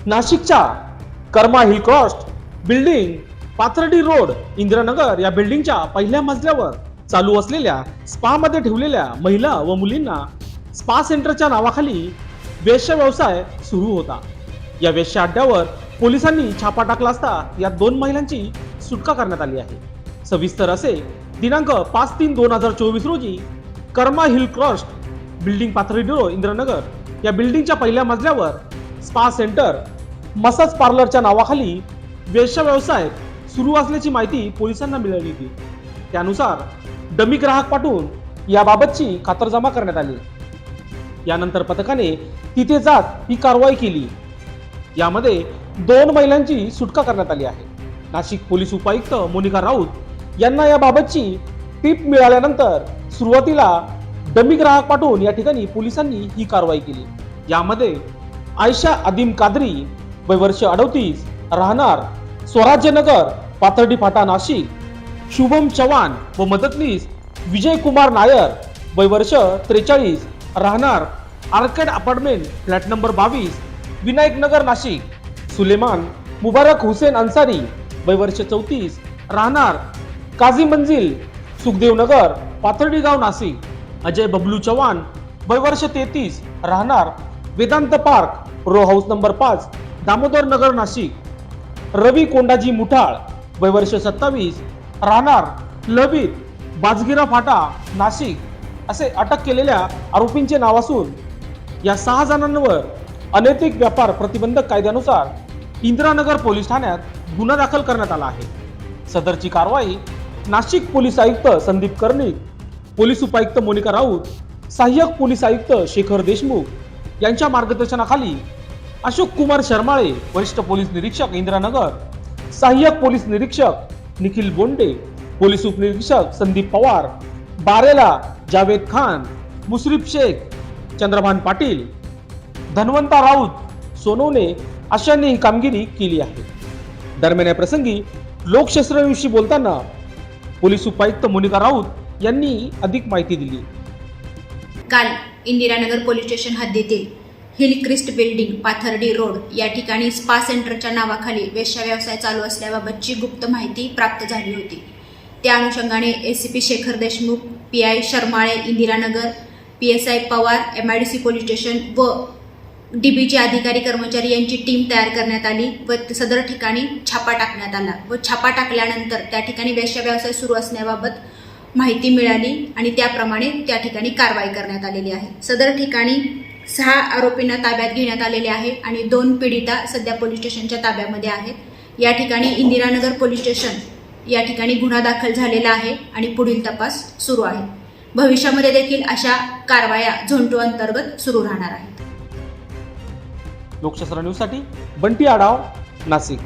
नाशिकच्या Karma hill cross building, Pathardi road, Indiranagar या बिल्डिंगच्या पहिल्या मजल्यावर चालू असलेल्या स्पा मध्ये ठेवलेल्या महिला व मुलींना स्पा सेंटरच्या नावाखाली वेश्या व्यवसाय सुरू होता. या वेश्या अड्ड्यावर पोलिसांनी छापा टाकला असता या 2 महिलांची सुटका करण्यात आली आहे. सविस्तर असे दिनांक 5/3/2024 रोजी Karma hill cross building, Pathardi road, Indiranagar या बिल्डिंगच्या पहिल्या मजल्यावर स्पा सेंटर, मसाज पार्लरच्या नावाखाली वेश्या व्यवसाय सुरू असल्याची माहिती पोलिसांना मिळाली होती. त्यानुसार डमी ग्राहक पाठवून याबाबतची खातरजमा करण्यात आली. यानंतर पथकाने तिथे जात ही कारवाई केली. यामध्ये 2 महिलांची सुटका करण्यात आली आहे. नाशिक पोलीस उपायुक्त मोनिका राऊत यांना याबाबतची टीप मिळाल्यानंतर सुरुवातीला डमी ग्राहक पाठवून या ठिकाणी पोलिसांनी ही कारवाई केली. यामध्ये आयशा अदीम कादरी, वय वर्ष 38, राहणार स्वराज्यनगर, पाथर्डी फाटा, नाशिक, शुभम चव्हाण व मदतनीस विजय कुमार नायर, वय वर्ष 43, राहणार arcade apartment, flat number 22, Vinayak Nagar, Nashik, Suleman Mubarak Hussain Ansari, वय वर्ष 34, राहणार काझी मंजिल, सुखदेव नगर, पाथर्डी गाव, नाशिक, अजय बबलू चव्हाण, वय वर्ष 33, राहणार Vedant park, row house number 5, Damodar Nagar, Nashik, Ravi Kondaji Muthal, वय वर्ष 27, राहणार लबित, बाजगिरा फाटा, नाशिक असे अटक केलेल्या आरोपींचे नाव असून या 6 जणांवर अनैतिक व्यापार प्रतिबंधक कायद्यानुसार इंदिरानगर पोलीस ठाण्यात गुन्हा दाखल करण्यात आला आहे. सदरची कारवाई नाशिक पोलीस आयुक्त संदीप कर्णिक, पोलीस उपायुक्त मोनिका राऊत, सहाय्यक पोलीस आयुक्त शेखर देशमुख यांच्या मार्गदर्शनाखाली अशोक कुमार शर्माळे, वरिष्ठ पोलीस निरीक्षक इंदिरानगर, सहाय्यक पोलीस निरीक्षक निखिल बोंडे, पोलीस उपनिरीक्षक संदीप पवार, बारेला जावेद खान, मुश्रीफ शेख, चंद्रभान पाटील, धन्वंता राऊत, सोनवणे अशांनी ही कामगिरी केली आहे. दरम्यान या प्रसंगी लोकशास्त्राविषयी बोलताना पोलीस उपायुक्त मोनिका राऊत यांनी अधिक माहिती दिली. काल इंदिरानगर पोलीस स्टेशन हद्दीतील hill crest building, Pathardi road या ठिकाणी स्पा सेंटरच्या नावाखाली वेश्या व्यवसाय चालू असल्याबाबतची गुप्त माहिती प्राप्त झाली होती. त्या अनुषंगाने ACP Shekhar Deshmukh, PI Sharmale Indiranagar, PSI Pawar MIDC police station व DBचे अधिकारी कर्मचारी यांची टीम तयार करण्यात आली व सदर ठिकाणी छापा टाकण्यात आला व छापा टाकल्यानंतर त्या ठिकाणी वेश्या व्यवसाय सुरू असण्याबाबत माहिती मिळाली आणि त्याप्रमाणे त्या ठिकाणी कारवाई करण्यात आलेली आहे. सदर ठिकाणी 6 आरोपींना ताब्यात घेण्यात आलेले आहे आणि 2 पीडिता सध्या पोलीस स्टेशनच्या ताब्यामध्ये आहेत. या ठिकाणी इंदिरानगर पोलीस स्टेशन या ठिकाणी गुन्हा दाखल झालेला आहे आणि पुढील तपास सुरू आहे. भविष्यामध्ये देखील अशा कारवाया झोन 2 अंतर्गत सुरू राहणार आहेत. लोकशास्त्र न्यूज साठी बंटी आढाव, नाशिक.